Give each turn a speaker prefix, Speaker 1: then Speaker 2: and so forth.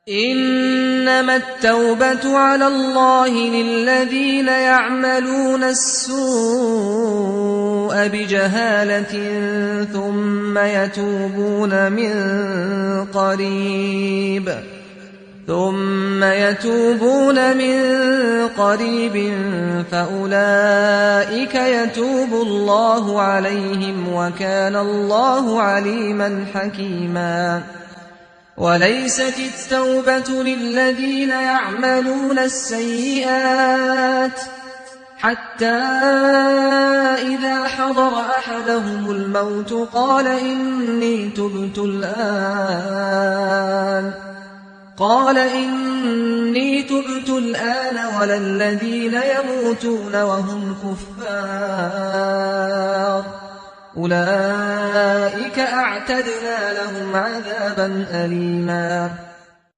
Speaker 1: إنما التوبة على الله للذين يعملون السوء بجهالة ثم يتوبون من قريب فأولئك يتوب الله عليهم وكان الله عليما حكيما. وليست التوبة للذين يعملون السيئات حتى إذا حضر أحدهم الموت قال إني تبت الآن ولا الذين يموتون وهم كفار أولئك أعتدنا لهم عذابا أليما.